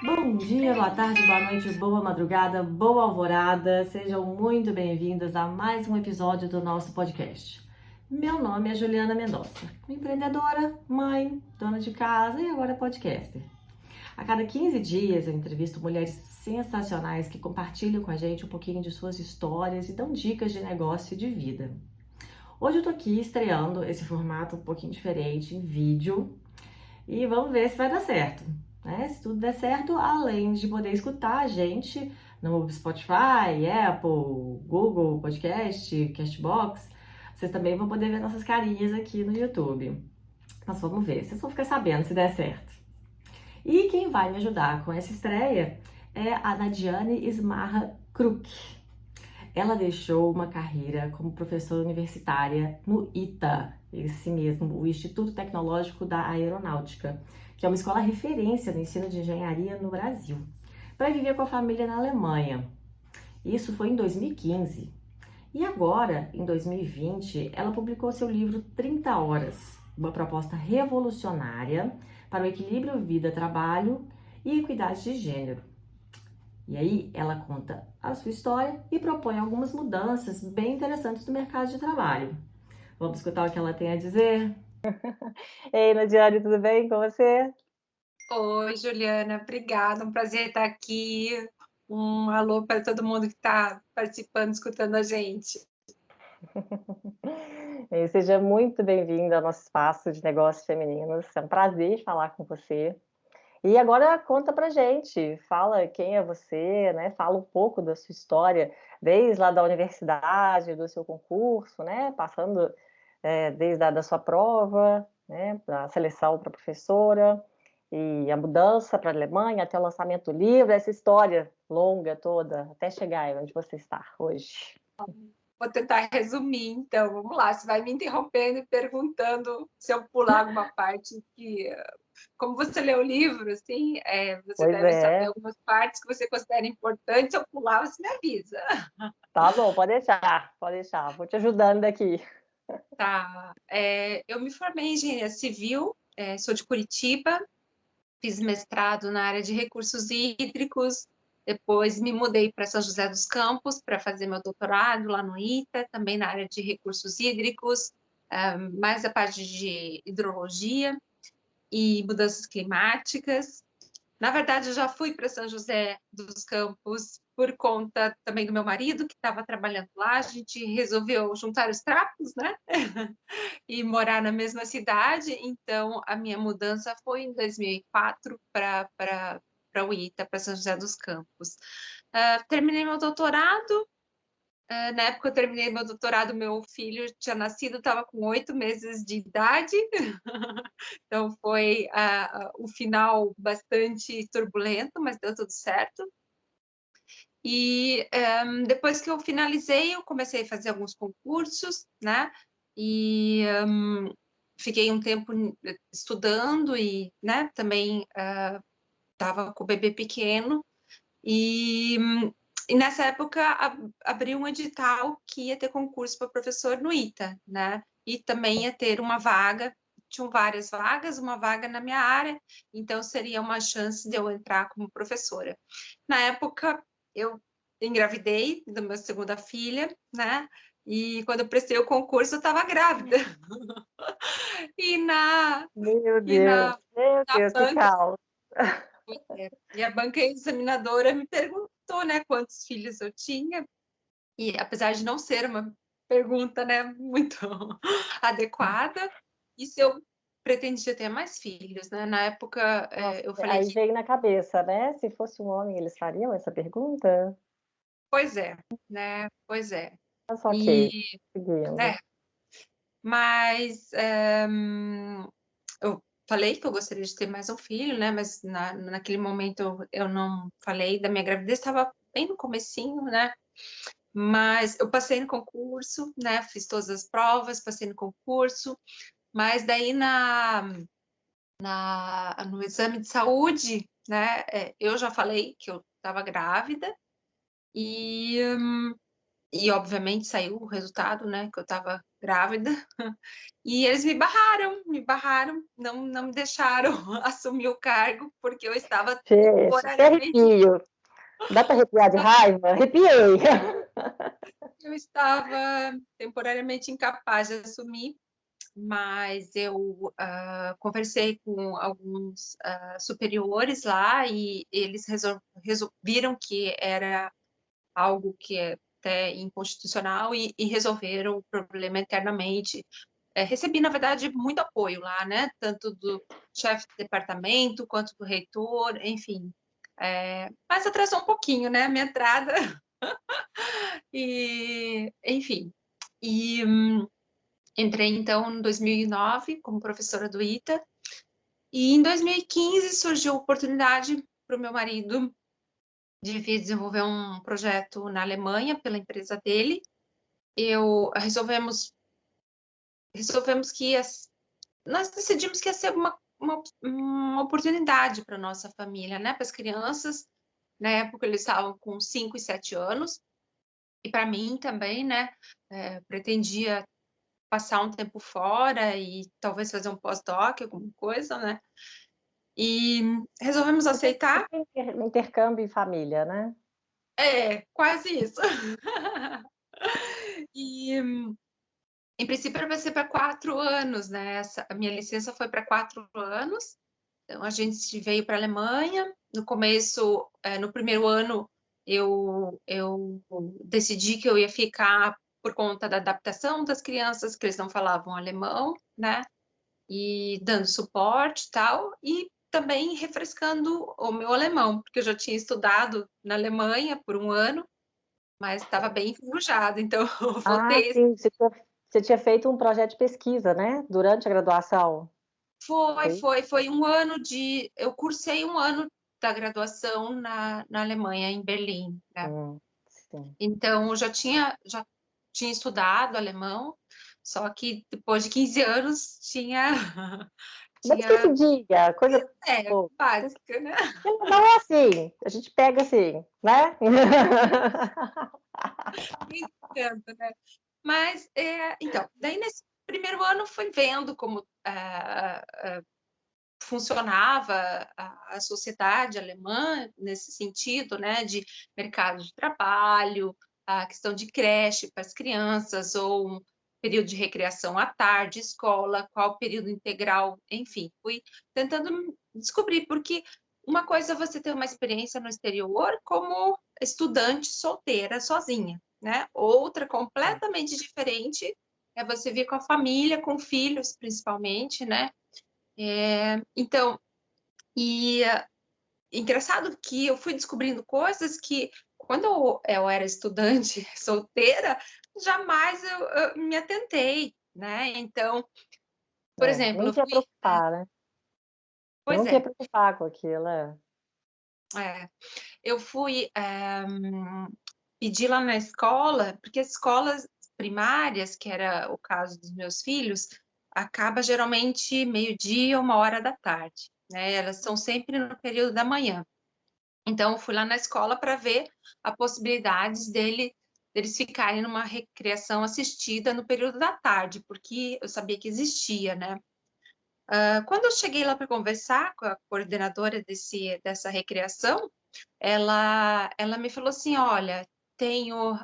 Bom dia, boa tarde, boa noite, boa madrugada, boa alvorada. Sejam muito bem-vindas a mais um episódio do nosso podcast. Meu nome é Juliana Mendonça, empreendedora, mãe, dona de casa e agora podcaster. A cada 15 dias eu entrevisto mulheres sensacionais que compartilham com a gente um pouquinho de suas histórias e dão dicas de negócio e de vida. Hoje eu tô aqui estreando esse formato um pouquinho diferente em vídeo e vamos ver se vai dar certo, né? Se tudo der certo, além de poder escutar a gente no Spotify, Apple, Google Podcast, Castbox, vocês também vão poder ver nossas carinhas aqui no YouTube. Nós vamos ver, vocês vão ficar sabendo se der certo. E quem vai me ajudar com essa estreia é a Nadiane Ismarra Kruk. Ela deixou uma carreira como professora universitária no ITA, esse mesmo, o Instituto Tecnológico da Aeronáutica, que é uma escola referência no ensino de engenharia no Brasil, para viver com a família na Alemanha. Isso foi em 2015. E agora, em 2020, ela publicou seu livro 30 Horas, uma proposta revolucionária para o equilíbrio vida-trabalho e equidade de gênero. E aí ela conta a sua história e propõe algumas mudanças bem interessantes no mercado de trabalho. Vamos escutar o que ela tem a dizer? Ei, Nadiane, tudo bem com você? Oi, Juliana, obrigada. Um prazer estar aqui. Um alô para todo mundo que está participando, escutando a gente. Seja muito bem-vinda ao nosso espaço de negócios femininos. É um prazer falar com você. E agora conta pra gente, fala quem é você, né? Fala um pouco da sua história, desde lá da universidade, do seu concurso, né? Passando desde a da sua prova, né? Da seleção para professora, e a mudança para a Alemanha, até o lançamento do livro, essa história longa toda, até chegar aí onde você está hoje. Vou tentar resumir, então. Vamos lá. Você vai me interrompendo e perguntando se eu pular alguma parte que, como você leu o livro, assim, você Pois deve saber é, algumas partes que você considera importantes. Se eu pular, você me avisa. tá bom, pode deixar, vou te ajudando aqui. Tá. Eu me formei em engenharia civil, sou de Curitiba. Fiz mestrado na área de recursos hídricos, depois me mudei para São José dos Campos para fazer meu doutorado lá no ITA, também na área de recursos hídricos, mais a parte de hidrologia e mudanças climáticas. Na verdade, eu já fui para São José dos Campos por conta também do meu marido, que estava trabalhando lá. A gente resolveu juntar os trapos, né? E morar na mesma cidade. Então, a minha mudança foi em 2004 para o ITA, para São José dos Campos. Terminei meu doutorado. Na época eu terminei meu doutorado, meu filho tinha nascido, estava com 8 meses de idade. Então, foi o final bastante turbulento, mas deu tudo certo. E depois que eu finalizei, eu comecei a fazer alguns concursos, né? E fiquei um tempo estudando e, né, também estava com o bebê pequeno. E, e nessa época abriu um edital que ia ter concurso para professor no ITA, né? E também ia ter uma vaga, tinham várias vagas, uma vaga na minha área, então seria uma chance de eu entrar como professora. Na época, eu engravidei da minha segunda filha, né? E quando eu prestei o concurso, eu estava grávida. E na, e na, Meu na Deus, que banca, caos. e a banca examinadora me perguntou, né, quantos filhos eu tinha. E apesar de não ser uma pergunta, né, muito adequada, e se eu pretendia ter mais filhos, né? Na época, Nossa, eu falei aí que, veio na cabeça, né? Se fosse um homem, eles fariam essa pergunta? pois é, né? Pois é. Mas ok, E, seguindo. né? Mas eu falei que eu gostaria de ter mais um filho, né? Mas naquele momento eu não falei da minha gravidez, estava bem no comecinho, né? Mas eu passei no concurso, né? Fiz todas as provas, passei no concurso, mas daí no exame de saúde, né? Eu já falei que eu estava grávida e E, obviamente, saiu o resultado, né, que eu estava grávida. E eles me barraram, não me deixaram assumir o cargo, porque eu estava Gente, até temporariamente, arrepio. Dá para arrepiar de raiva? Arrepiei. eu estava temporariamente incapaz de assumir, mas eu conversei com alguns superiores lá e eles viram que era algo que é até inconstitucional e resolveram o problema internamente. Recebi, na verdade, muito apoio lá, né? Tanto do chefe de departamento quanto do reitor, enfim. Mas atrasou um pouquinho, né? A minha entrada. E, enfim. E entrei, então, em 2009 como professora do ITA. E em 2015 surgiu a oportunidade para o meu marido de vir desenvolver um projeto na Alemanha pela empresa dele. Resolvemos que nós decidimos que ia ser uma oportunidade para nossa família, né? Para as crianças. Na época eles estavam com 5 e 7 anos. E para mim também, né? Pretendia passar um tempo fora e talvez fazer um pós-doc, alguma coisa, né? E resolvemos aceitar. Intercâmbio em família, né? Quase isso. E, em princípio, vai ser para 4 anos, né? A minha licença foi para 4 anos. Então, a gente veio para a Alemanha. No começo, no primeiro ano, eu decidi que eu ia ficar por conta da adaptação das crianças, que eles não falavam alemão, né? E dando suporte e tal. E também refrescando o meu alemão, porque eu já tinha estudado na Alemanha por um ano, mas estava bem enferrujada, então eu Ah, voltei. sim, você tinha feito um projeto de pesquisa, né? Durante a graduação. Foi um ano de. Eu cursei um ano da graduação na Alemanha, em Berlim, né? Sim. Então, eu já tinha estudado alemão, só que depois de 15 anos tinha. Mas esquecidinha, coisa pô, Básica, né? não é assim, a gente pega assim, né? Tanto, né? Mas, então, daí nesse primeiro ano fui vendo como funcionava a sociedade alemã nesse sentido, né, de mercado de trabalho, a questão de creche para as crianças, ou um período de recreação à tarde, escola, qual período integral, enfim, fui tentando descobrir, porque uma coisa é você ter uma experiência no exterior como estudante solteira, sozinha, né? Outra completamente diferente é você vir com a família, com filhos, principalmente, né? Então, engraçado que eu fui descobrindo coisas que, quando eu era estudante solteira, jamais eu me atentei, né? Então, por exemplo, Nem eu te ia fui. preocupar, né? Pois Não te ia é, preocupar com aquilo, eu fui pedir lá na escola, porque as escolas primárias, que era o caso dos meus filhos, acaba geralmente meio-dia, 1 hora da tarde, né? Elas são sempre no período da manhã. Então, eu fui lá na escola para ver a possibilidade deles ficarem numa recreação assistida no período da tarde, porque eu sabia que existia, né? Quando eu cheguei lá para conversar com a coordenadora dessa recreação, ela me falou assim: olha, tenho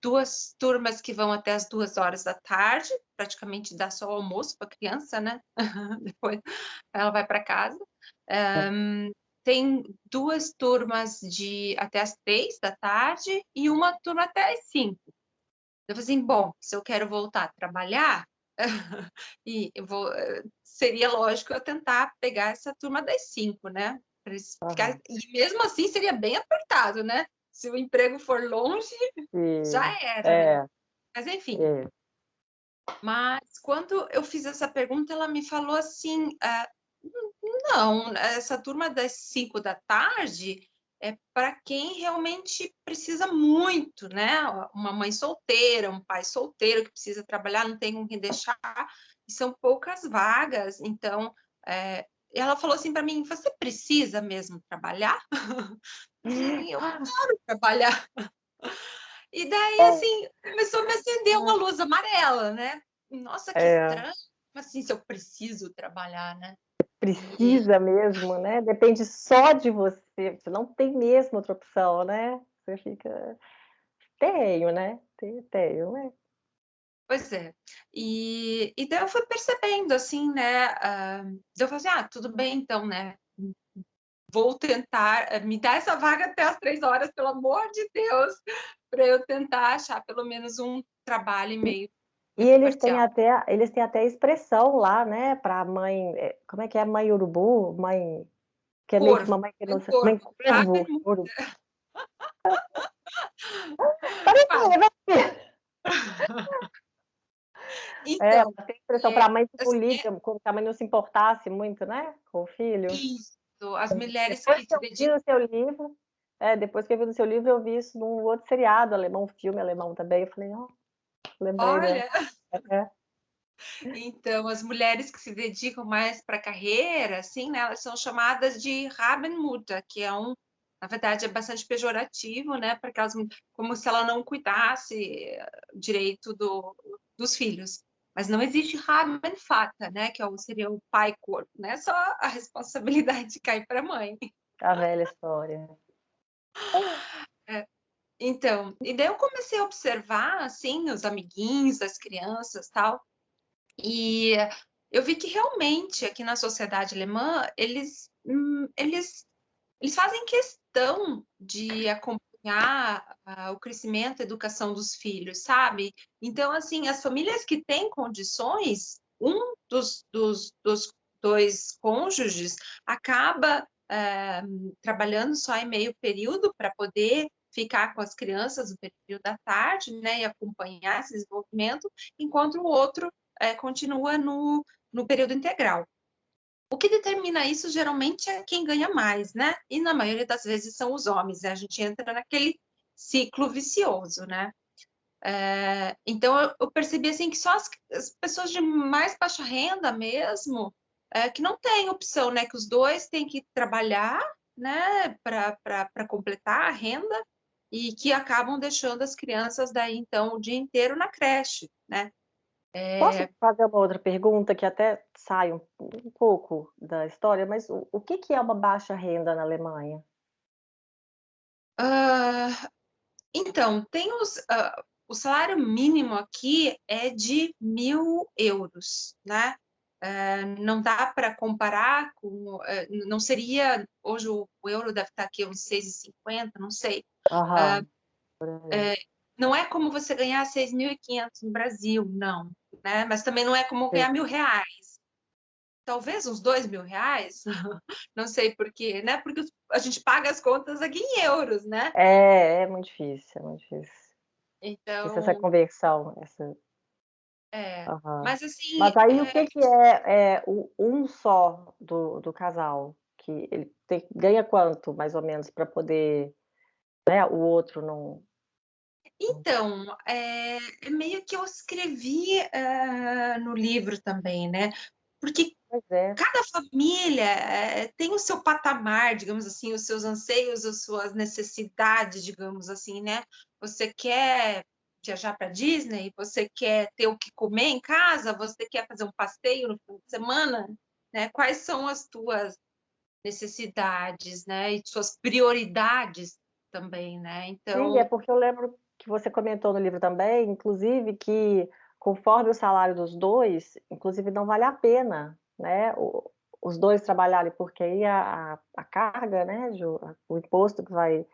2 turmas que vão até as 2 horas da tarde, praticamente dá só o almoço para a criança, né? Depois ela vai para casa. Tem 2 turmas até as 3 da tarde e uma turma até as 5. Eu falei assim, bom, se eu quero voltar a trabalhar, e seria lógico eu tentar pegar essa turma das 5, né? E mesmo assim seria bem apertado, né? Se o emprego for longe, já era, né? É, Mas enfim. é. Mas quando eu fiz essa pergunta, ela me falou assim: não, essa turma das 5 da tarde é para quem realmente precisa muito, né? Uma mãe solteira, um pai solteiro que precisa trabalhar, não tem com quem deixar, e são poucas vagas. Então, ela falou assim para mim: você precisa mesmo trabalhar? Sim, eu quero trabalhar. E daí, assim, começou a me acender uma luz amarela, né? Nossa, que estranho. Assim, se eu preciso trabalhar, né? Precisa mesmo, né? Depende só de você. Você não tem mesmo outra opção, né? Você fica... Tenho, né? Tenho, né? Pois é. E daí eu fui percebendo, assim, né? Eu falei assim, tudo bem, então, né? Vou tentar, me dar essa vaga até as 3 horas, pelo amor de Deus, para eu tentar achar pelo menos um trabalho e meio E eles parcial. têm até expressão lá, né? Para mãe, como é que é? Mãe urubu? Mãe, que é meio que uma mãe que não sabe. Mãe corvo. Urubu. Parece. Então, Mas tem expressão para a mãe que não assim, liga, como se a mãe não se importasse muito, né? Com o filho. isso, as mulheres Depois que que se eu vi dedicam. no seu livro, depois que eu vi no seu livro, eu vi isso num outro seriado alemão, um filme alemão também. Eu falei, lembrei dela. Olha, É. então, as mulheres que se dedicam mais para a carreira, assim, né, elas são chamadas de Rabenmutter, que na verdade, é bastante pejorativo, né, porque elas, como se ela não cuidasse direito dos filhos. Mas não existe Rabenvater, né, que seria o pai corpo, né, só a responsabilidade cai para a mãe. A velha história. Então, e daí eu comecei a observar, assim, os amiguinhos das crianças, tal, e eu vi que realmente aqui na sociedade alemã eles fazem questão de acompanhar o crescimento, a educação dos filhos, sabe? Então, assim, as famílias que têm condições, um dos dois cônjuges acaba trabalhando só em meio período para poder ficar com as crianças no período da tarde, né, e acompanhar esse desenvolvimento, enquanto o outro continua no período integral. O que determina isso geralmente é quem ganha mais, né? E na maioria das vezes são os homens, né? A gente entra naquele ciclo vicioso, né? Então eu percebi assim que só as pessoas de mais baixa renda mesmo, que não tem opção, né? Que os dois têm que trabalhar, né? Para completar a renda e que acabam deixando as crianças daí então o dia inteiro na creche, né? Posso fazer uma outra pergunta que até sai um pouco da história, mas o que é uma baixa renda na Alemanha? Então, o salário mínimo aqui é de 1.000 euros, né? Não dá para comparar com. Não seria. Hoje o euro deve estar aqui uns 6,50, não sei. Aham. Não é como você ganhar 6.500 no Brasil, não. Né? Mas também não é como ganhar R$ 1.000. Talvez uns R$ 2.000, não sei por quê, né? Porque a gente paga as contas aqui em euros, né? É muito difícil, é muito difícil. Essa Então, conversão, mas assim, Mas aí o que é um só do casal? Que ele ganha quanto, mais ou menos, para poder, né, o outro não. então, é meio que eu escrevi no livro também, né? Porque Pois é. cada família tem o seu patamar, digamos assim, os seus anseios, as suas necessidades, digamos assim, né? Você quer viajar para Disney? Você quer ter o que comer em casa? Você quer fazer um passeio no fim de semana? Né? Quais são as tuas necessidades, né? E suas prioridades também, né? Sim, é Então, porque eu lembro que você comentou no livro também, inclusive, que conforme o salário dos dois, inclusive não vale a pena, né, os dois trabalharem, porque aí a carga, né, o imposto que vai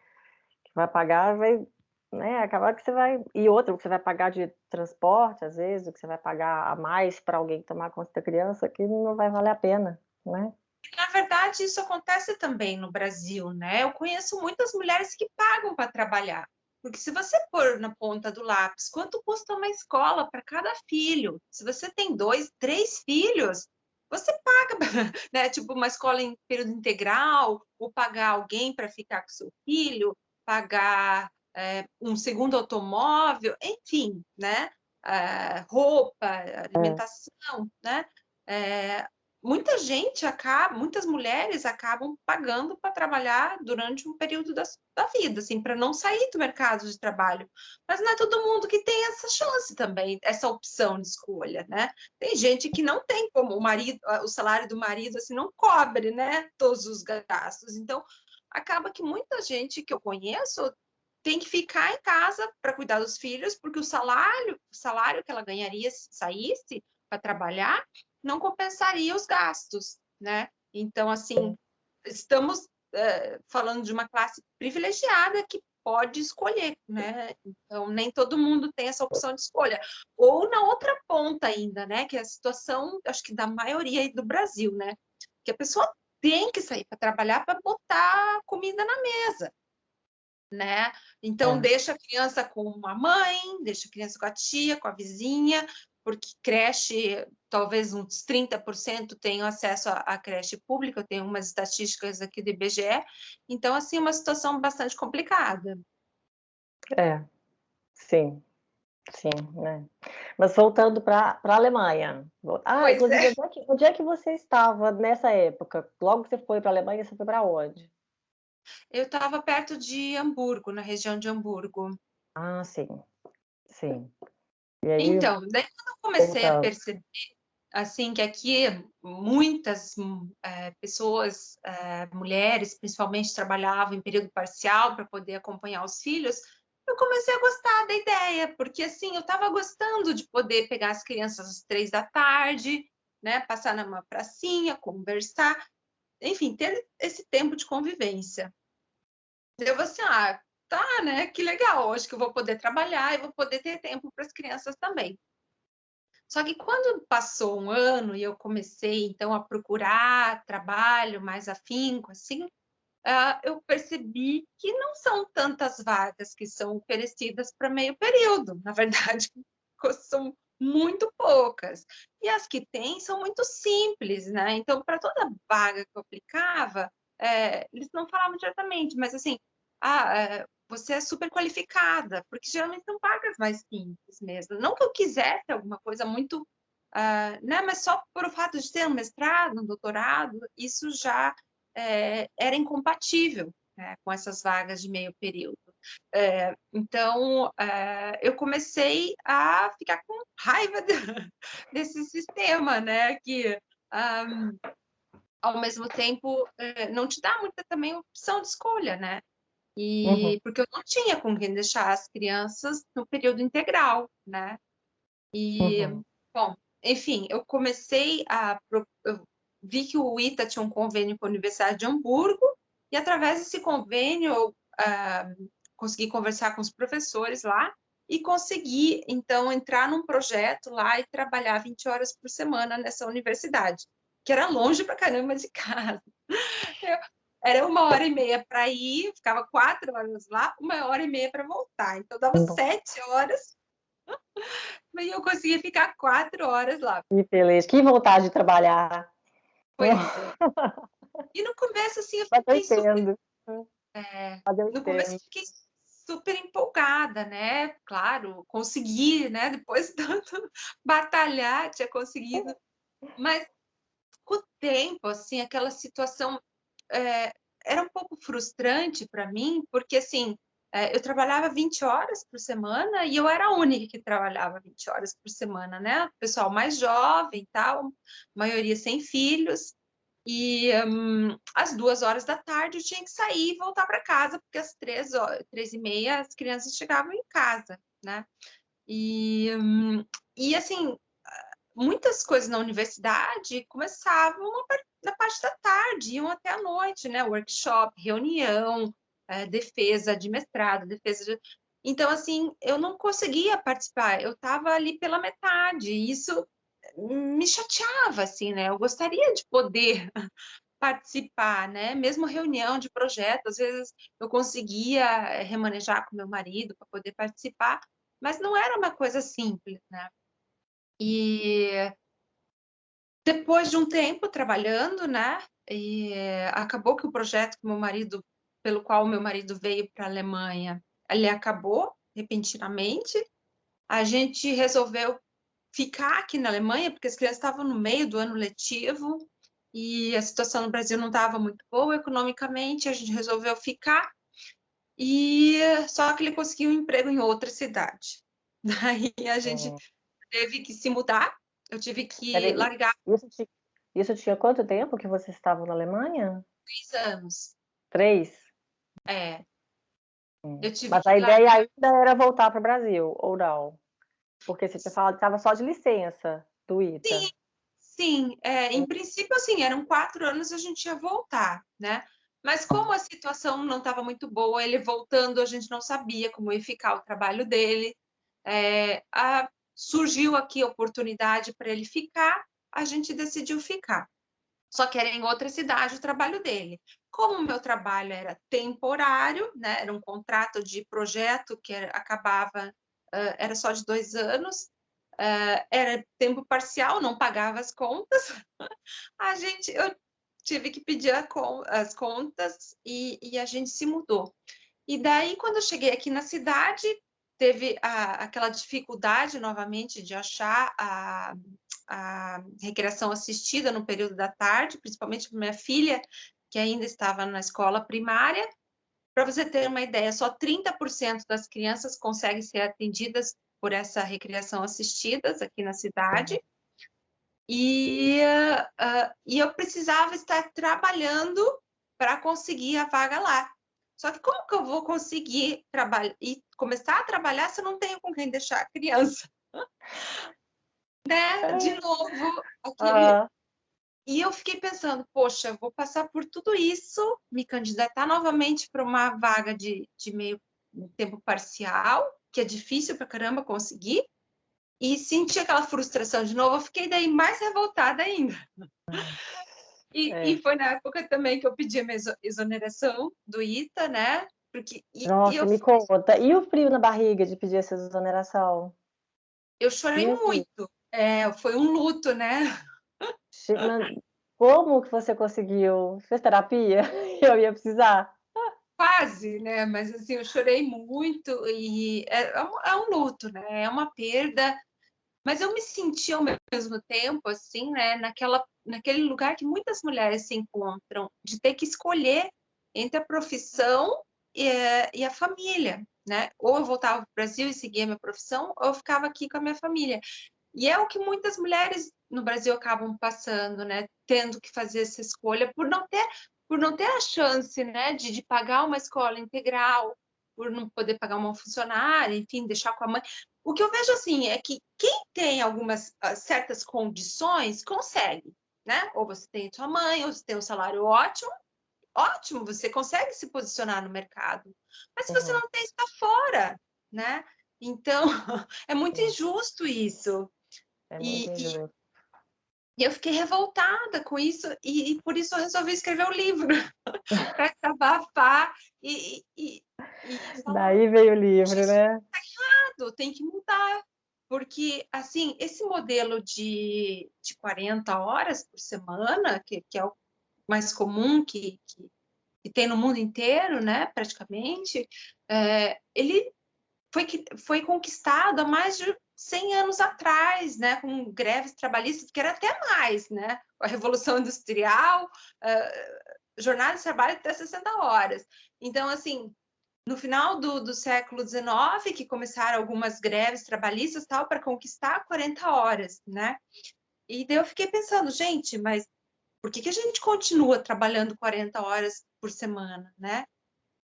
pagar vai, né, acabar que você vai... E outro, que você vai pagar de transporte, às vezes, o que você vai pagar a mais para alguém tomar conta da criança, que não vai valer a pena, né? na verdade, isso acontece também no Brasil, né? Eu conheço muitas mulheres que pagam para trabalhar. Porque se você pôr na ponta do lápis quanto custa uma escola para cada filho, se você tem 2, 3 filhos, você paga, né? Tipo uma escola em período integral, ou pagar alguém para ficar com seu filho, pagar um segundo automóvel, enfim, né? Roupa, É. alimentação, né? muitas mulheres acabam pagando para trabalhar durante um período da vida, assim, para não sair do mercado de trabalho. Mas não é todo mundo que tem essa chance também, essa opção de escolha, né? Tem gente que não tem como o salário do marido assim não cobre, né, todos os gastos. Então, acaba que muita gente que eu conheço tem que ficar em casa para cuidar dos filhos, porque o salário que ela ganharia se saísse para trabalhar não compensaria os gastos, né? Então, assim, estamos falando de uma classe privilegiada que pode escolher, né? Então, nem todo mundo tem essa opção de escolha. Ou na outra ponta ainda, né? Que é a situação, acho que da maioria do Brasil, né? Que a pessoa tem que sair para trabalhar para botar comida na mesa, né? Então, deixa a criança com a mãe, deixa a criança com a tia, com a vizinha, porque creche, talvez uns 30% tenham acesso à creche pública, eu tenho umas estatísticas aqui do IBGE, então, assim, é uma situação bastante complicada. Sim, sim, né? Mas voltando para a Alemanha. Inclusive, onde é que você estava nessa época? Logo que você foi para a Alemanha, você foi para onde? Eu estava perto de Hamburgo, na região de Hamburgo. Ah, sim, sim. E aí, então, daí quando eu comecei a perceber assim que aqui muitas pessoas, mulheres principalmente, trabalhavam em período parcial para poder acompanhar os filhos, eu comecei a gostar da ideia, porque assim eu estava gostando de poder pegar as crianças às 3 da tarde, né, passar numa pracinha, conversar, enfim, ter esse tempo de convivência. Eu vou assim, tá, né, que legal, acho que eu vou poder trabalhar e vou poder ter tempo para as crianças também. Só que quando passou um ano e eu comecei, então, a procurar trabalho mais afinco, assim, eu percebi que não são tantas vagas que são oferecidas para meio período. Na verdade, são muito poucas. E as que tem são muito simples, né? Então, para toda vaga que eu aplicava, eles não falavam diretamente, mas assim, você é super qualificada, porque geralmente são vagas mais simples mesmo. Não que eu quisesse alguma coisa muito, né? Mas só por o fato de ter um mestrado, um doutorado, isso já era incompatível, né, com essas vagas de meio período. Então, eu comecei a ficar com raiva desse sistema, né, que, ao mesmo tempo, não te dá muita também opção de escolha, né? Porque eu não tinha com quem deixar as crianças no período integral, né? Bom, enfim, eu vi que o ITA tinha um convênio com a Universidade de Hamburgo, e através desse convênio eu consegui conversar com os professores lá e consegui, então, entrar num projeto lá e trabalhar 20 horas por semana nessa universidade, que era longe pra caramba de casa. Era 1h30 para ir, ficava 4 horas lá, 1h30 para voltar. Então, dava 7 horas, e eu conseguia ficar 4 horas lá. Que feliz, que vontade de trabalhar. Pois é. E no começo, assim, eu fiquei no começo eu fiquei super empolgada, né? Claro, consegui, né? Depois de tanto batalhar, tinha conseguido. Mas com o tempo, assim, aquela situação era um pouco frustrante para mim, porque, assim, eu trabalhava 20 horas por semana e eu era a única que trabalhava 20 horas por semana, né? O pessoal mais jovem e tal, maioria sem filhos. E às 2 horas da tarde eu tinha que sair e voltar para casa, porque às 3h30 as crianças chegavam em casa, né? E assim, muitas coisas na universidade começavam na parte da tarde, iam até a noite, né? Workshop, reunião, defesa de mestrado, Então, assim, eu não conseguia participar, eu estava ali pela metade, e isso me chateava, assim, né? Eu gostaria de poder participar, né? Mesmo reunião de projeto, às vezes eu conseguia remanejar com meu marido para poder participar, mas não era uma coisa simples, né? E depois de um tempo trabalhando, né? E acabou que o projeto pelo qual o meu marido veio para a Alemanha, ele acabou repentinamente. A gente resolveu ficar aqui na Alemanha, porque as crianças estavam no meio do ano letivo e a situação no Brasil não estava muito boa economicamente, a gente resolveu ficar, e só que ele conseguiu um emprego em outra cidade. Daí a gente teve que se mudar, eu tive que Peraí, largar isso tinha quanto tempo que vocês estavam na Alemanha? 3 anos. 3? É, eu tive Mas a que ideia largar. ainda era voltar para o Brasil, ou não? Porque você tinha falado que estava só de licença do ITA. Sim, em princípio, assim, eram 4 anos, a gente ia voltar, né? Mas como a situação não estava muito boa, ele voltando, a gente não sabia como ia ficar o trabalho dele. Surgiu aqui a oportunidade para ele ficar, a gente decidiu ficar. Só que era em outra cidade o trabalho dele. Como o meu trabalho era temporário, né? Era um contrato de projeto que acabava, era só de 2 anos, era tempo parcial, não pagava as contas. Eu tive que pedir as contas e a gente se mudou. E daí, quando eu cheguei aqui na cidade, teve aquela dificuldade novamente de achar a recreação assistida no período da tarde, principalmente para minha filha, que ainda estava na escola primária. Para você ter uma ideia, só 30% das crianças conseguem ser atendidas por essa recreação assistida aqui na cidade. E eu precisava estar trabalhando para conseguir a vaga lá. Só que como que eu vou conseguir trabalhar e começar a trabalhar se eu não tenho com quem deixar a criança? Né? De novo, aquele... E eu fiquei pensando, poxa, vou passar por tudo isso, me candidatar novamente para uma vaga de meio tempo parcial, que é difícil para caramba conseguir, e senti aquela frustração de novo. Eu fiquei daí mais revoltada ainda. E foi na época também que eu pedi a minha exoneração do ITA, né? Nossa, me conta. E o frio na barriga de pedir essa exoneração? Eu chorei muito. Foi um luto, né? Como que você conseguiu? Fez terapia? Eu ia precisar. Quase, né? Mas assim, eu chorei muito e é um luto, né? É uma perda. Mas eu me senti ao mesmo tempo, assim, né? Naquele lugar que muitas mulheres se encontram, de ter que escolher entre a profissão e a família, né? Ou eu voltava para o Brasil e seguia a minha profissão, ou eu ficava aqui com a minha família. E é o que muitas mulheres no Brasil acabam passando, né? Tendo que fazer essa escolha por não ter a chance, né? De pagar uma escola integral, por não poder pagar uma funcionária, enfim, deixar com a mãe. O que eu vejo assim é que quem tem algumas certas condições consegue, né? Ou você tem a sua mãe, ou você tem um salário ótimo, ótimo, você consegue se posicionar no mercado. Mas se você não tem, está fora, né? Então, é muito injusto isso. É muito E injusto. eu fiquei revoltada com isso, e por isso eu resolvi escrever o livro, para desabafar e falar, Daí veio o livro, né? tem que mudar. Porque, assim, esse modelo de 40 horas por semana, que é o mais comum que tem no mundo inteiro, né, praticamente, ele foi conquistado há mais de 100 anos atrás, né, com greves trabalhistas, que era até mais, né, a Revolução Industrial, jornada de trabalho até 60 horas. Então, assim, no final do século XIX, que começaram algumas greves trabalhistas tal para conquistar 40 horas, né? E daí eu fiquei pensando, gente, mas por que a gente continua trabalhando 40 horas por semana, né?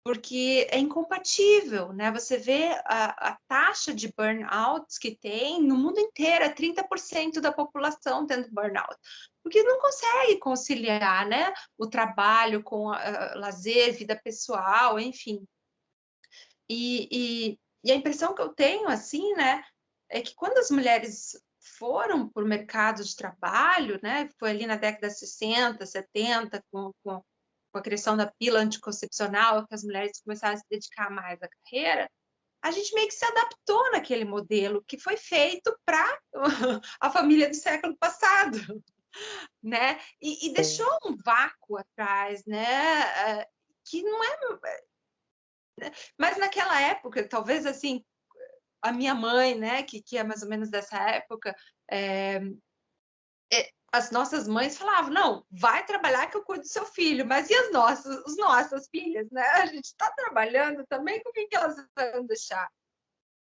Porque é incompatível, né? Você vê a taxa de burnout que tem no mundo inteiro, é 30% da população tendo burnout, porque não consegue conciliar, né? O trabalho com lazer, vida pessoal, enfim. E a impressão que eu tenho, assim, né, é que quando as mulheres foram para o mercado de trabalho, né, foi ali na década de 60, 70, com a criação da pílula anticoncepcional, que as mulheres começaram a se dedicar mais à carreira, a gente meio que se adaptou naquele modelo que foi feito para a família do século passado, né? E deixou um vácuo atrás, né? Que não é... Mas naquela época, talvez assim, a minha mãe, né, que é mais ou menos dessa época, as nossas mães falavam, não, vai trabalhar que eu cuido do seu filho, mas e as nossas filhas, né? A gente está trabalhando também, com quem que elas vão deixar?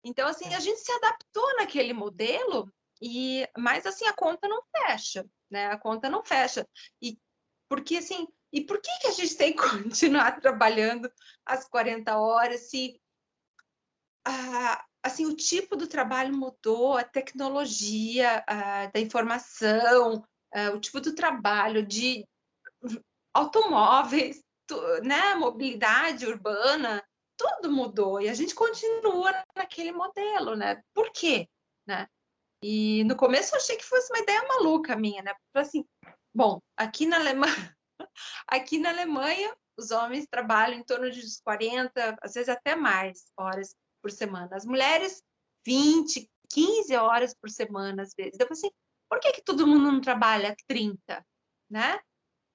Então, assim, a gente se adaptou naquele modelo, mas assim, a conta não fecha, né? A conta não fecha. Porque assim, e por que a gente tem que continuar trabalhando as 40 horas se assim, o tipo do trabalho mudou, a tecnologia da informação, o tipo do trabalho de automóveis, né, mobilidade urbana, tudo mudou e a gente continua naquele modelo, né? Por quê? Né? E no começo eu achei que fosse uma ideia maluca minha, né? Assim, bom, aqui na Alemanha os homens trabalham em torno de 40, às vezes até mais horas por semana. As mulheres 20, 15 horas por semana às vezes. Eu falei assim, por que todo mundo não trabalha 30, né?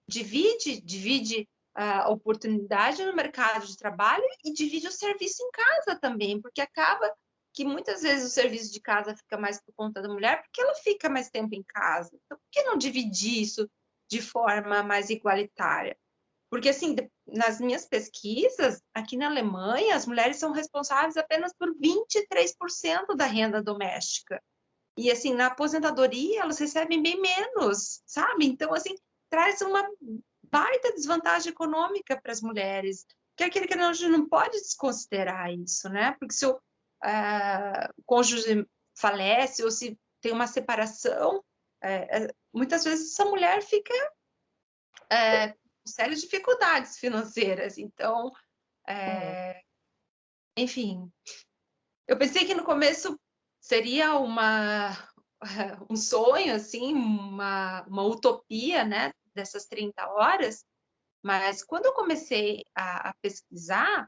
Divide a oportunidade no mercado de trabalho e divide o serviço em casa também, porque acaba que muitas vezes o serviço de casa fica mais por conta da mulher, porque ela fica mais tempo em casa. Então, por que não dividir isso de forma mais igualitária? Porque, assim, nas minhas pesquisas, aqui na Alemanha, as mulheres são responsáveis apenas por 23% da renda doméstica. E, assim, na aposentadoria, elas recebem bem menos, sabe? Então, assim, traz uma baita desvantagem econômica para as mulheres. Quer queira que não, a gente não pode desconsiderar isso, né? Porque se o cônjuge falece ou se tem uma separação, muitas vezes essa mulher fica com sérias dificuldades financeiras. Então, enfim, eu pensei que no começo seria um sonho, assim, uma utopia, né, dessas 30 horas, mas quando eu comecei a pesquisar,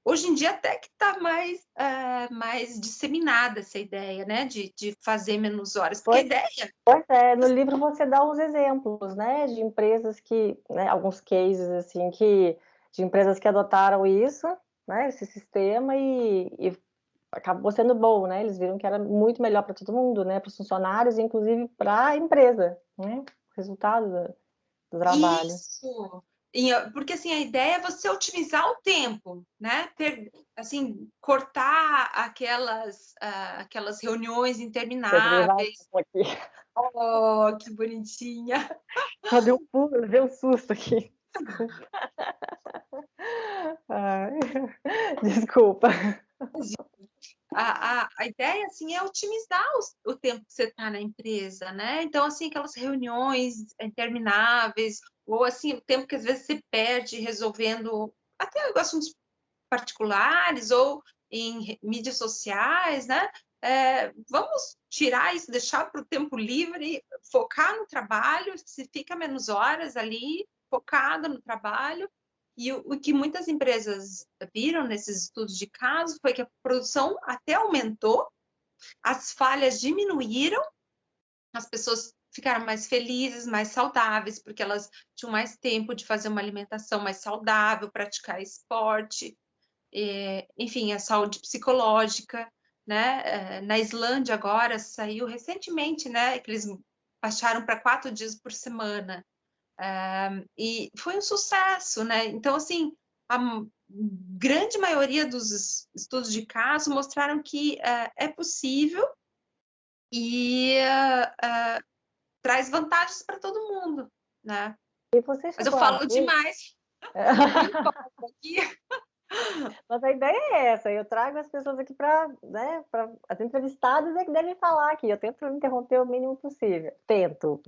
hoje em dia até que está mais disseminada essa ideia, né, de fazer menos horas, porque a ideia... Pois é, no livro você dá uns exemplos, né, de empresas que, né, alguns cases, assim, de empresas que adotaram isso, né, esse sistema e acabou sendo bom, né, eles viram que era muito melhor para todo mundo, né, para os funcionários e inclusive para a empresa, né, o resultado do trabalho. Isso! Porque assim, a ideia é você otimizar o tempo, né? Assim, cortar aquelas reuniões Deixa eu levar intermináveis. um aqui. Oh, que bonitinha! Só deu um pulo, deu um susto aqui. Ai, desculpa. A ideia, assim, é otimizar o tempo que você está na empresa, né? Então, assim, aquelas reuniões intermináveis, ou, assim, o tempo que às vezes você perde resolvendo até assuntos particulares ou em mídias sociais, né? Vamos tirar isso, deixar para o tempo livre, focar no trabalho, se fica menos horas ali, focada no trabalho. E o que muitas empresas viram nesses estudos de caso foi que a produção até aumentou, as falhas diminuíram, as pessoas ficaram mais felizes, mais saudáveis, porque elas tinham mais tempo de fazer uma alimentação mais saudável, praticar esporte, enfim, a saúde psicológica, né? Na Islândia agora saiu recentemente, né, que eles baixaram para 4 dias por semana. E foi um sucesso, né? Então, assim, a grande maioria dos estudos de caso mostraram que é possível e traz vantagens para todo mundo, né? E você Mas eu chegou a falo ver? demais. Me empolgo aqui. Mas a ideia é essa, eu trago as pessoas aqui para, né, para as entrevistadas é que devem falar aqui. Eu tento interromper o mínimo possível. Eu tento.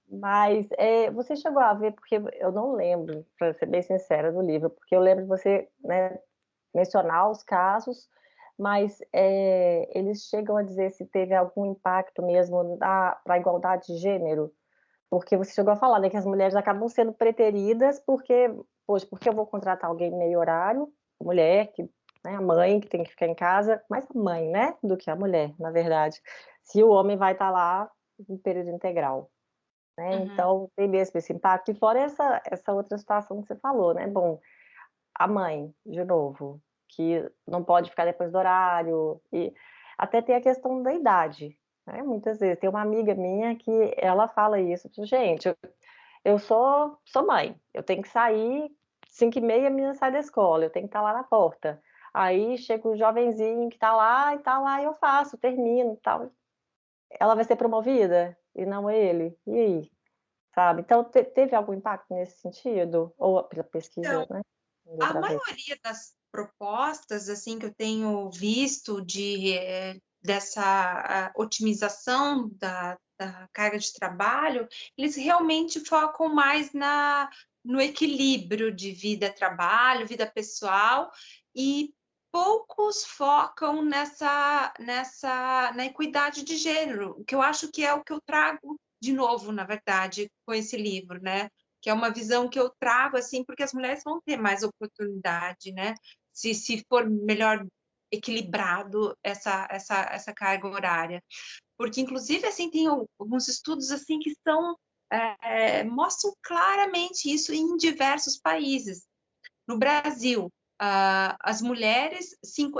Mas você chegou a ver, porque eu não lembro, para ser bem sincera, do livro, porque eu lembro de você, né, mencionar os casos, mas eles chegam a dizer se teve algum impacto mesmo para a igualdade de gênero, porque você chegou a falar, né, que as mulheres acabam sendo preteridas porque, poxa, porque eu vou contratar alguém meio horário, mulher, que, né, a mãe que tem que ficar em casa, mais a mãe, né, do que a mulher, na verdade, se o homem vai estar lá em período integral. Né? Uhum. Então, tem mesmo esse impacto. E fora essa outra situação que você falou, né? Bom, a mãe, de novo. que não pode ficar depois do horário, e até tem a questão da idade, né, muitas vezes. Tem uma amiga minha que ela fala isso: "Gente, eu sou mãe, eu tenho que sair 5h30, a menina sai da escola, eu tenho que estar lá na porta. Aí chega o jovenzinho que tá lá e eu faço, termino, tal". Ela vai ser promovida e não ele, e aí? Sabe, então teve algum impacto nesse sentido? Ou pela pesquisa, Então, né, não deu a pra ver. maioria das propostas, assim, que eu tenho visto dessa otimização da carga de trabalho, eles realmente focam mais no equilíbrio de vida-trabalho, vida pessoal, e poucos focam na equidade de gênero, o que eu acho que é o que eu trago de novo, na verdade, com esse livro, né? Que é uma visão que eu trago, assim, porque as mulheres vão ter mais oportunidade, né? Se for melhor equilibrado essa carga horária. Porque, inclusive, assim, tem alguns estudos, assim, que mostram claramente isso em diversos países. No Brasil, as mulheres,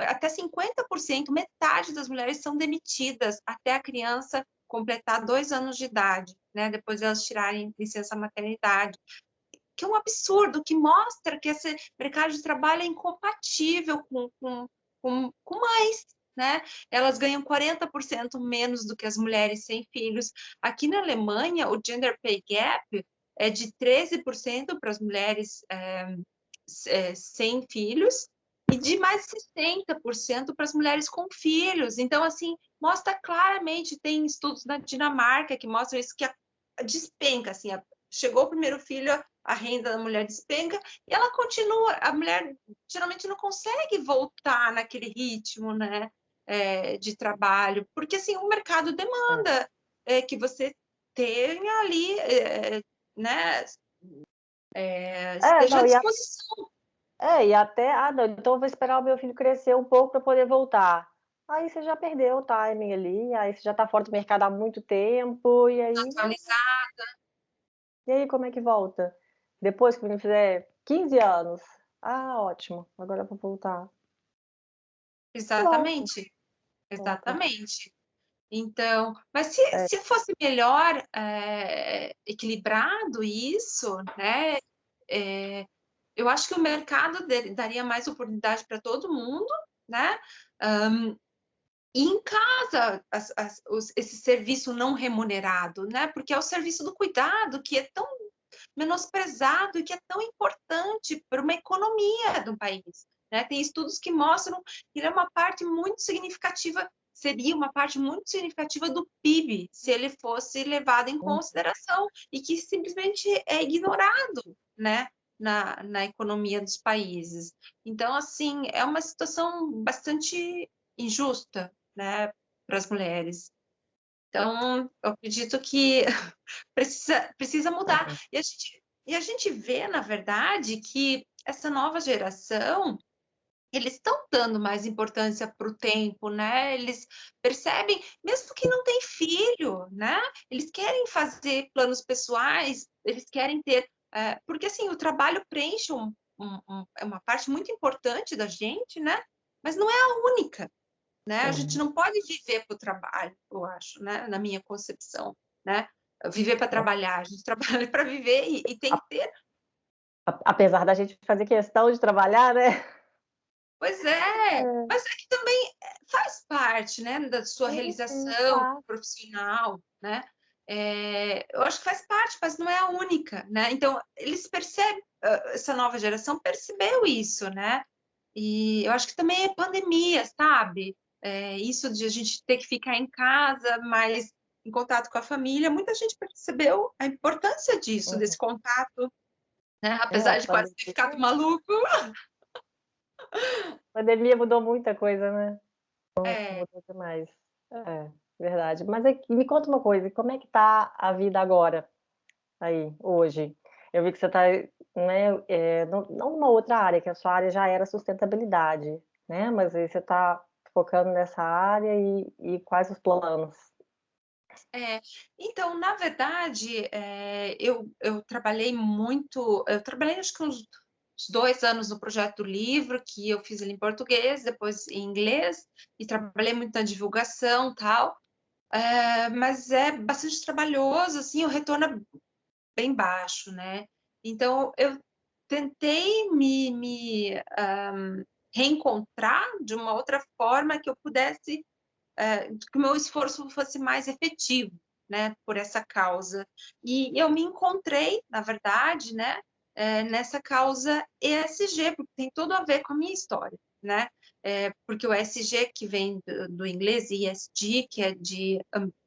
até 50%, metade das mulheres são demitidas até a criança completar 2 anos de idade, né? Depois de elas tirarem licença maternidade, que é um absurdo, que mostra que esse mercado de trabalho é incompatível com mães, né? Elas ganham 40% menos do que as mulheres sem filhos. Aqui na Alemanha, o gender pay gap é de 13% para as mulheres sem filhos e de mais de 60% para as mulheres com filhos. Então, assim, mostra claramente, tem estudos na Dinamarca que mostram isso, que despenca, assim, chegou o primeiro filho, a renda da mulher despenca, e ela continua, a mulher geralmente não consegue voltar naquele ritmo, né, de trabalho, porque, assim, o mercado demanda que você tenha ali, né, esteja à Não, disposição. e até: "Ah, não, então eu vou esperar o meu filho crescer um pouco para poder voltar". Aí você já perdeu o timing ali, aí você já tá fora do mercado há muito tempo, Atualizar. e aí como é que volta? Depois que o menino fizer 15 anos: "Ah, ótimo, agora eu vou voltar". Volta, Exatamente, volta. exatamente. Então, mas É, se fosse melhor equilibrado isso, né? Eu acho que o mercado daria mais oportunidade para todo mundo, né? E em casa, esse serviço não remunerado, né? Porque é o serviço do cuidado que é tão menosprezado e que é tão importante para uma economia do país, né? Tem estudos que mostram que ele é uma parte muito significativa, seria uma parte muito significativa do PIB, se ele fosse levado em consideração, e que simplesmente é ignorado, né? Na economia dos países. Então, assim, é uma situação bastante injusta, né, para as mulheres. Então, eu acredito que precisa mudar. E a gente vê, na verdade, que essa nova geração, eles estão dando mais importância para o tempo, né? Eles percebem, mesmo que não tem filho, né? Eles querem fazer planos pessoais, eles querem ter... porque, assim, o trabalho preenche é uma parte muito importante da gente, né? Mas não é a única, né? A gente não pode viver para o trabalho, eu acho, né? Na minha concepção, né? Viver para trabalhar, a gente trabalha para viver e tem que ter. apesar da gente fazer questão de trabalhar, né. Pois é, mas é que também faz parte, né, da sua Sim, realização claro. profissional, né? Eu acho que faz parte, mas não é a única, né? Então, eles percebem, essa nova geração percebeu isso, né? E eu acho que também é pandemia, sabe? Isso de a gente ter que ficar em casa, mas em contato com a família, muita gente percebeu a importância disso, desse Uhum. contato, né? É, a Apesar de quase ter ficado maluco. pandemia mudou muita coisa, né. É, Mudou demais. É, verdade. Mas me conta uma coisa, como é que tá a vida agora, aí, hoje? Eu vi que você tá, né, não numa outra área, que a sua área já era sustentabilidade, né, mas aí você tá focando nessa área e quais os planos? É, então, na verdade, eu trabalhei muito, eu trabalhei acho que uns os 2 anos no projeto do livro, que eu fiz ele em português, depois em inglês, e trabalhei muito na divulgação, tal. Mas é bastante trabalhoso, assim, o retorno é bem baixo, né? Então, eu tentei reencontrar de uma outra forma que eu pudesse, que o meu esforço fosse mais efetivo, né, por essa causa. E eu me encontrei, na verdade, né, nessa causa ESG, porque tem tudo a ver com a minha história, né? Porque o ESG, que vem do inglês, ESG, que é de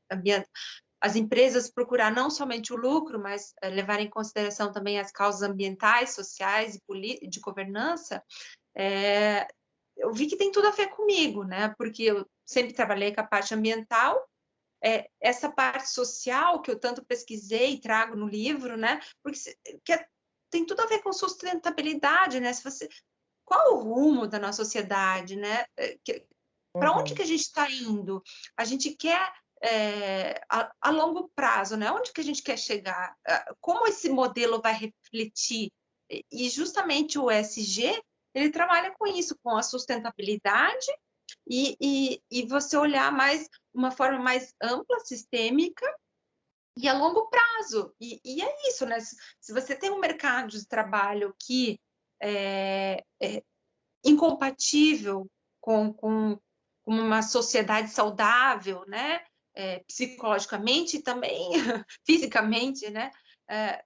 ambiente, as empresas procurar não somente o lucro, mas levar em consideração também as causas ambientais, sociais e de governança, eu vi que tem tudo a ver comigo, né? Porque eu sempre trabalhei com a parte ambiental, essa parte social que eu tanto pesquisei e trago no livro, né? Porque tem tudo a ver com sustentabilidade, né? Qual o rumo da nossa sociedade, né? Para onde que a gente está indo? A gente quer a longo prazo, né? Onde que a gente quer chegar? Como esse modelo vai refletir? E justamente o ESG, ele trabalha com isso, com a sustentabilidade e você olhar mais uma forma mais ampla, sistêmica e a longo prazo. E é isso, né? Se você tem um mercado de trabalho que é incompatível com uma sociedade saudável, né? Psicologicamente e também fisicamente, né?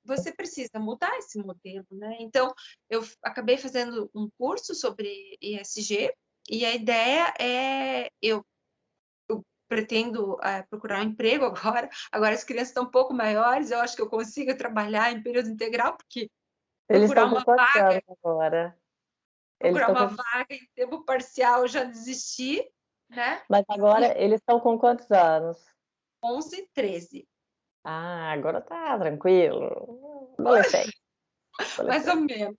Você precisa mudar esse modelo, né? Então, eu acabei fazendo um curso sobre ESG e a ideia eu pretendo procurar um emprego agora as crianças estão um pouco maiores, eu acho que eu consigo trabalhar em período integral, porque Eles procurar estão com uma quantos vaga anos agora? Eles procurar estão uma com... vaga em tempo parcial, eu já desisti, né? Mas agora eles estão com quantos anos? 11, 13, Ah, agora tá tranquilo. Adolescente, mais ou adolescente. menos.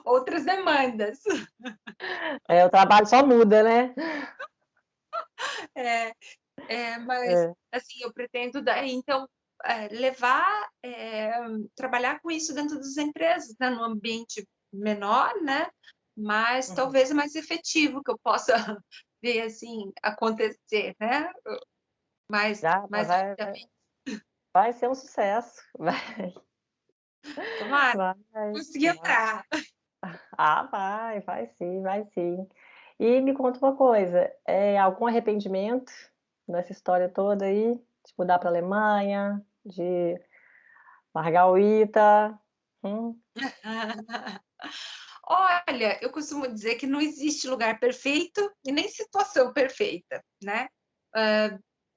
Outras demandas. O trabalho só muda, né? É, mas, É. assim, eu pretendo, então, levar, trabalhar com isso dentro das empresas, né? No ambiente menor, né? Mas Uhum. talvez mais efetivo, que eu possa ver, assim, acontecer, né? Já, mas Mais rapidamente. vai ser um sucesso. Vai, Tomara, vai, conseguir vai. entrar. Ah, vai sim, vai sim. E me conta uma coisa, algum arrependimento nessa história toda aí? De mudar para a Alemanha, de largar o ITA? Hum? Olha, eu costumo dizer que não existe lugar perfeito e nem situação perfeita, né?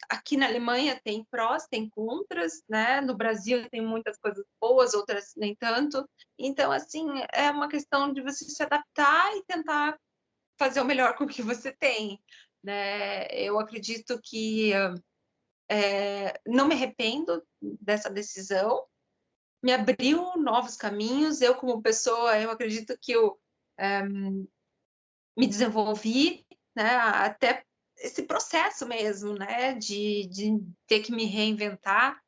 Aqui na Alemanha tem prós, tem contras, né? No Brasil tem muitas coisas boas, outras nem tanto. Então, assim, é uma questão de você se adaptar e tentar fazer o melhor com o que você tem, né? Eu acredito que não me arrependo dessa decisão, me abriu novos caminhos. Eu, como pessoa, eu acredito que eu me desenvolvi, né, até esse processo mesmo, né, de ter que me reinventar,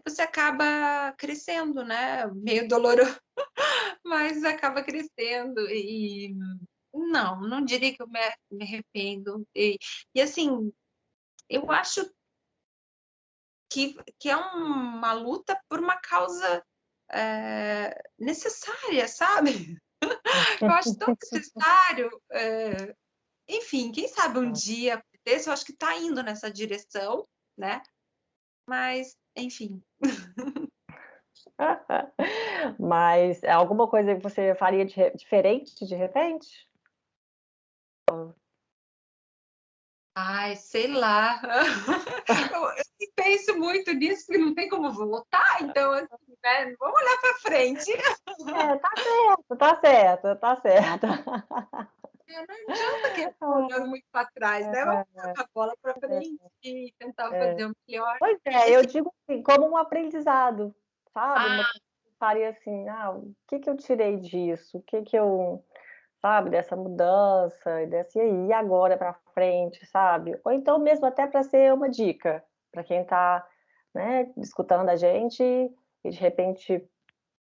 você acaba crescendo, né, meio doloroso, mas acaba crescendo e não diria que eu me arrependo. E assim, eu acho que é uma luta por uma causa necessária, sabe? Eu acho tão necessário. Enfim, quem sabe um dia aconteça, eu acho que está indo nessa direção, né? Mas, enfim. Mas é alguma coisa que você faria diferente de repente? Ai, sei lá. Eu penso muito nisso, porque não tem como voltar, então, assim, né? Vamos olhar para frente. Tá certo, tá certo, tá certo. Não adianta que eu ficar olhando muito para trás, né? Vamos jogar a bola para frente e tentar fazer o melhor. Pois E, é, eu assim, digo assim, como um aprendizado, sabe? Uma ah, coisa que eu faria assim, o que que eu tirei disso? O que que eu, sabe, dessa mudança, e aí, e agora para frente, sabe? Ou então mesmo até para ser uma dica para quem está, né, escutando a gente e de repente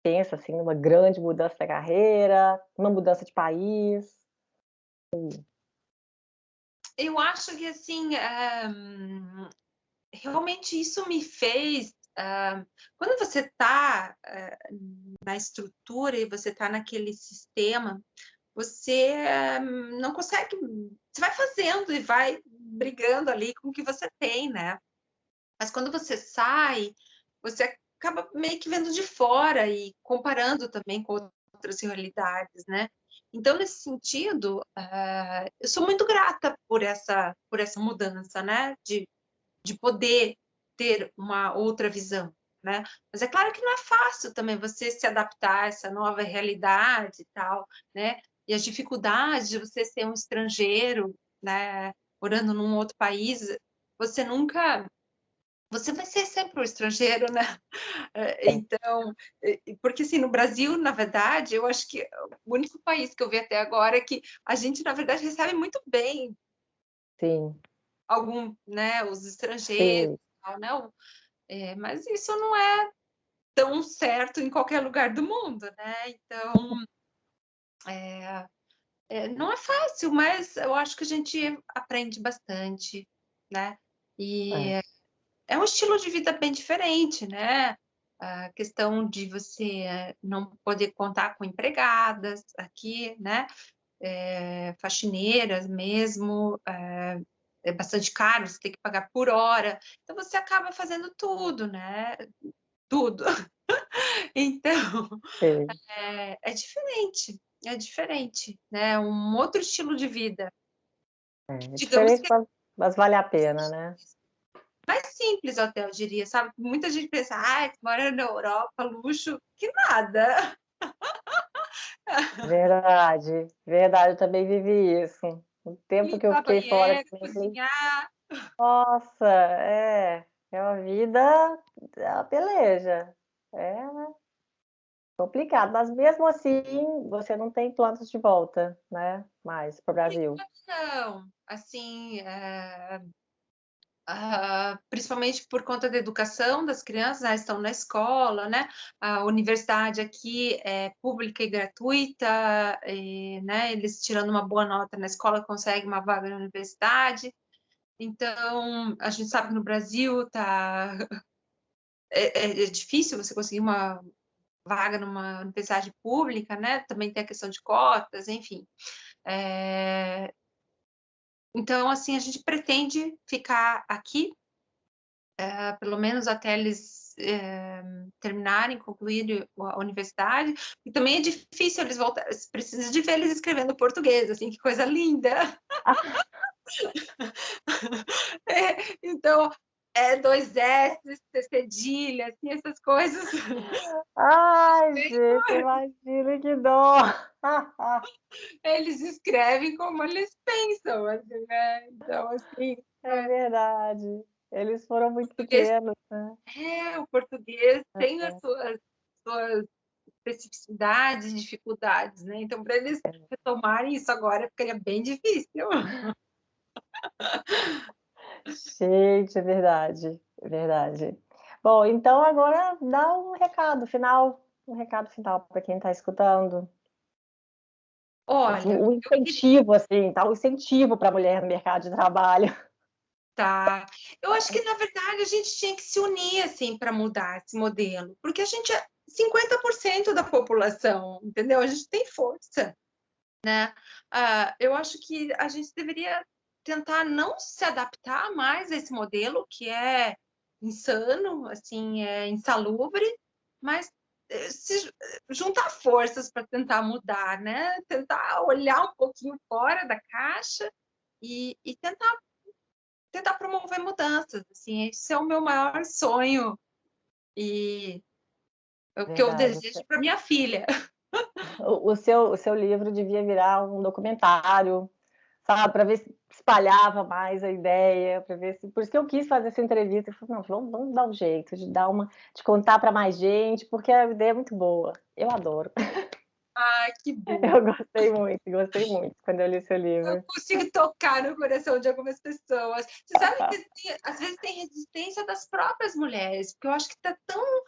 pensa assim numa grande mudança da carreira, uma mudança de país? Eu acho que, assim, realmente isso me fez. Quando você está na estrutura e você está naquele sistema, você não consegue. Você vai fazendo e vai brigando ali com o que você tem, né? Mas quando você sai, você acaba meio que vendo de fora e comparando também com outras realidades, né? Então, nesse sentido, eu sou muito grata por essa mudança, né? De poder ter uma outra visão, né? Mas é claro que não é fácil também você se adaptar a essa nova realidade e tal, né? E as dificuldades de você ser um estrangeiro, né? Morando num outro país, você nunca você vai ser sempre um estrangeiro, né? Então, porque assim, no Brasil, na verdade, eu acho que o único país que eu vi até agora é que a gente, na verdade, recebe muito bem Sim, né, os estrangeiros, sim, tal, né? Mas isso não é tão certo em qualquer lugar do mundo, né? Então, não é fácil, mas eu acho que a gente aprende bastante, né? E é, é um estilo de vida bem diferente, né? A questão de você não poder contar com empregadas aqui, né? Faxineiras mesmo, é bastante caro, você tem que pagar por hora, então você acaba fazendo tudo, né? Tudo. Então, sim. é diferente, né? Um outro estilo de vida. É Digamos diferente, que mas vale a pena, né? mais simples até, eu diria, sabe? Muita gente pensa, mora na Europa, luxo, que nada. Verdade, verdade, eu também vivi isso. O tempo que eu Limpar fiquei fora banheiro, também, falei, cozinhar. nossa, é uma vida, é uma peleja. É complicado, mas mesmo assim, você não tem planos de volta, né? Mais para o Por Brasil. enquanto, não. Assim, principalmente por conta da educação das crianças, né, estão na escola, né? A universidade aqui é pública e gratuita, né? Eles tirando uma boa nota na escola conseguem uma vaga na universidade. Então, a gente sabe que no Brasil é difícil você conseguir uma vaga numa universidade pública, né? Também tem a questão de cotas, enfim. Então, assim, a gente pretende ficar aqui, pelo menos até eles terminarem, concluírem a universidade. E também é difícil eles voltarem, precisa de ver eles escrevendo português, assim, que coisa linda. Então, dois S, cedilha, assim, essas coisas. Ai, gente, imagina que dó! Eles escrevem como eles pensam, assim, né? Então, assim, É verdade. Eles foram muito português, pequenos, né? o português tem as É, suas especificidades, dificuldades, né? Então, para eles retomarem isso agora, ficaria bem difícil. gente, é verdade, é verdade. Bom, então agora dá um recado final para quem está escutando. Olha, O eu queria, incentivo, assim, tá? O incentivo para a mulher no mercado de trabalho. tá? Eu acho que, na verdade, a gente tinha que se unir, assim, para mudar esse modelo, porque a gente é 50% da população, entendeu? A gente tem força, né? Eu acho que a gente deveria tentar não se adaptar mais a esse modelo que é insano, assim, é insalubre, mas se juntar forças para tentar mudar, né? Tentar olhar um pouquinho fora da caixa e tentar promover mudanças, assim, esse é o meu maior sonho e é o que eu Verdade. desejo para minha filha. O seu livro devia virar um documentário, sabe, para ver se espalhava mais a ideia, para ver se. Por isso que eu quis fazer essa entrevista. Eu falei, não, vamos dar um jeito de contar para mais gente, porque a ideia é muito boa. Eu adoro. Ai, que bom. Eu gostei muito quando eu li seu Eu livro. consigo tocar no coração de algumas pessoas. Você sabe que às vezes tem resistência das próprias mulheres, porque eu acho que está tão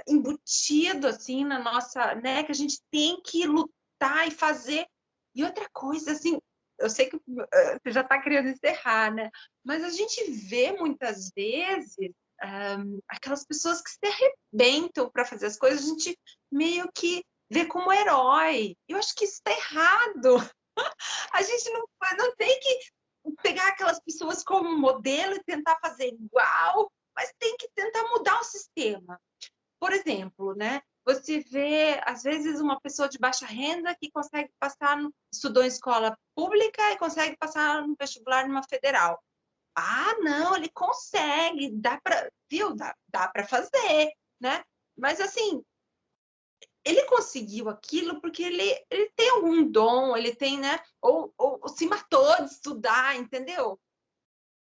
embutido assim na nossa, né, que a gente tem que lutar e fazer. E outra coisa, assim, eu sei que você já está querendo encerrar, né? Mas a gente vê muitas vezes aquelas pessoas que se arrebentam para fazer as coisas, a gente meio que vê como herói. Eu acho que isso está errado. A gente não tem que pegar aquelas pessoas como modelo e tentar fazer igual, mas tem que tentar mudar o sistema. Por exemplo, né? Você vê, às vezes, uma pessoa de baixa renda que consegue passar, estudou em escola pública e consegue passar no vestibular numa federal. Ah, não, ele consegue, dá para, viu? Dá para fazer, né? Mas assim, ele conseguiu aquilo porque ele tem algum dom, ele tem, né? Ou se matou de estudar, entendeu?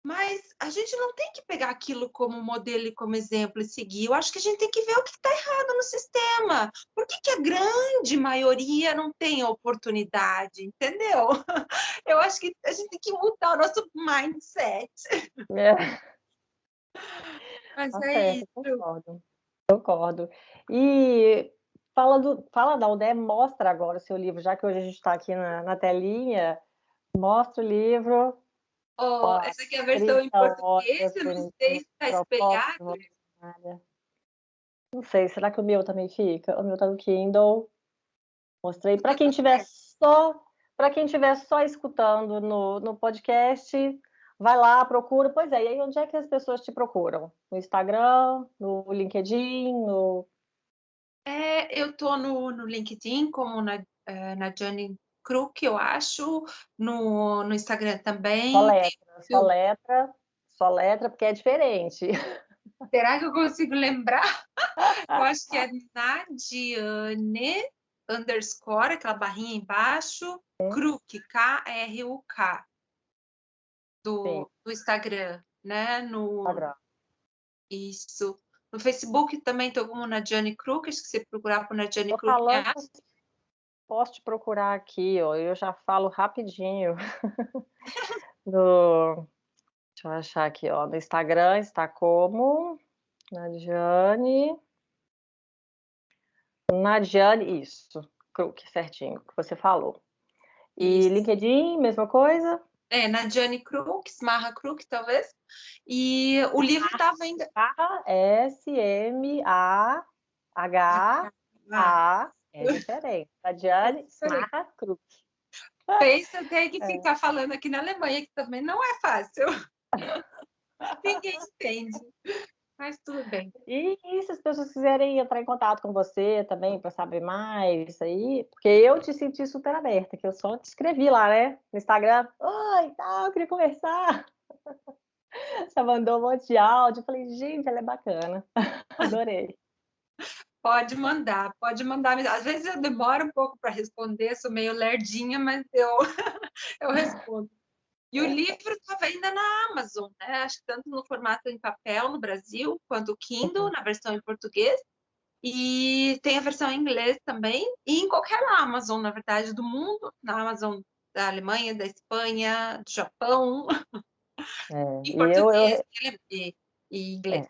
Mas a gente não tem que pegar aquilo como modelo e como exemplo e seguir. Eu acho que a gente tem que ver o que está errado no sistema. Por que a grande maioria não tem oportunidade, entendeu? Eu acho que a gente tem que mudar o nosso mindset. Mas Tá é certo, isso. concordo. E fala da UDE, mostra agora o seu livro, já que hoje a gente está aqui na telinha, mostra o livro. Oh, Ó, essa aqui é a versão em 30 português, horas, eu não sei bonitinho, se está propósito espelhado. revolucionária. Não sei, será que o meu também fica? O meu tá no Kindle. Mostrei. Para quem estiver só escutando no podcast, vai lá, procura. Pois é, e aí onde é que as pessoas te procuram? No Instagram, no LinkedIn, no Eu estou no LinkedIn, como na Jane Crook, eu acho, no Instagram também. só letra, porque é diferente. Será que eu consigo lembrar? Eu acho que é Nadiane _, aquela barrinha embaixo, Kruk, Kruk, Sim, do Instagram, né? Instagram. Isso. No Facebook também estou como Nadiane Kruk, acho que se procurar por Nadiane Tô Kruk, me falando, acha. posso te procurar aqui, ó. Eu já falo rapidinho. Do... Deixa eu achar aqui, ó. No Instagram está como Nadiane, isso, Kruk, certinho, que você falou. E Isso. LinkedIn, mesma coisa? Nadiane Kruk, Smarra Kruk, talvez. E o livro estava ainda. Smarha, é diferente. É Nadiane diferente. Smarra Kruk. Pensa, tem que ficar falando aqui na Alemanha, que também não é fácil. Ninguém entende. Mas tudo bem. E se as pessoas quiserem entrar em contato com você também para saber mais isso aí, porque eu te senti super aberta, que eu só te escrevi lá, né? No Instagram, oi, tal, eu queria conversar. Você mandou um monte de áudio, eu falei, gente, ela é bacana. Adorei. Pode mandar, pode mandar. Às vezes eu demoro um pouco para responder, sou meio lerdinha, mas eu respondo. E o livro estava ainda na Amazon, né? Acho que tanto no formato em papel no Brasil, quanto o Kindle, na versão em português. E tem a versão em inglês também, e em qualquer Amazon, na verdade, do mundo, na Amazon da Alemanha, da Espanha, do Japão, em E eu, português e inglês.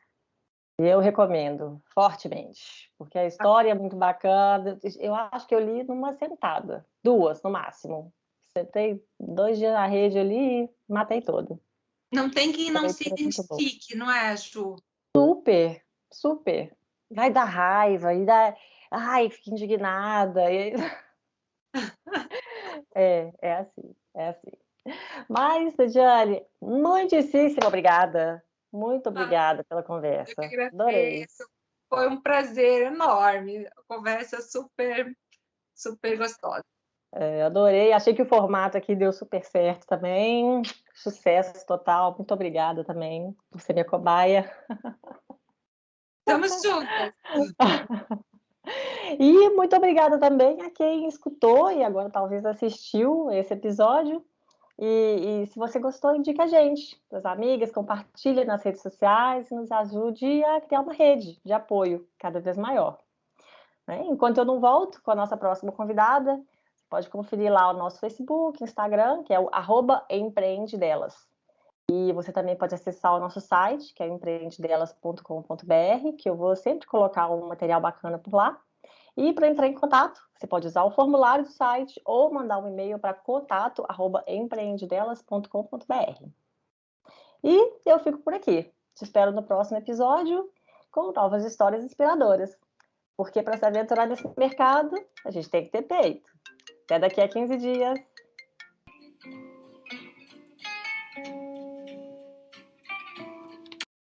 é, eu recomendo fortemente, porque a história é muito bacana. Eu acho que eu li numa sentada, 2 no máximo. Sentei 2 dias na rede ali e matei todo. Não tem quem A não se leitura é muito boa. identifique, não é, Ju? Super, super. Vai dar raiva, e dá. Ai, fica indignada. É assim, é assim. Mas, Regiane, muitíssimo obrigada. Muito Ah, obrigada pela eu que conversa. Adorei. agradeço. Foi um prazer enorme. Conversa super, super gostosa. Adorei. Achei que o formato aqui deu super certo também. Sucesso total. Muito obrigada também por ser minha cobaia. Estamos juntas. E muito obrigada também a quem escutou e agora talvez assistiu esse episódio. E se você gostou, indica a gente, para as amigas, compartilhe nas redes sociais e nos ajude a criar uma rede de apoio cada vez maior. Né? Enquanto eu não volto com a nossa próxima convidada, você pode conferir lá o nosso Facebook, Instagram, que é o @empreendedelas. E você também pode acessar o nosso site, que é empreendedelas.com.br, que eu vou sempre colocar um material bacana por lá. E para entrar em contato, você pode usar o formulário do site ou mandar um e-mail para contato@empreendedelas.com.br. E eu fico por aqui. Te espero no próximo episódio com novas histórias inspiradoras. Porque para se aventurar nesse mercado, a gente tem que ter peito. Até daqui a 15 dias.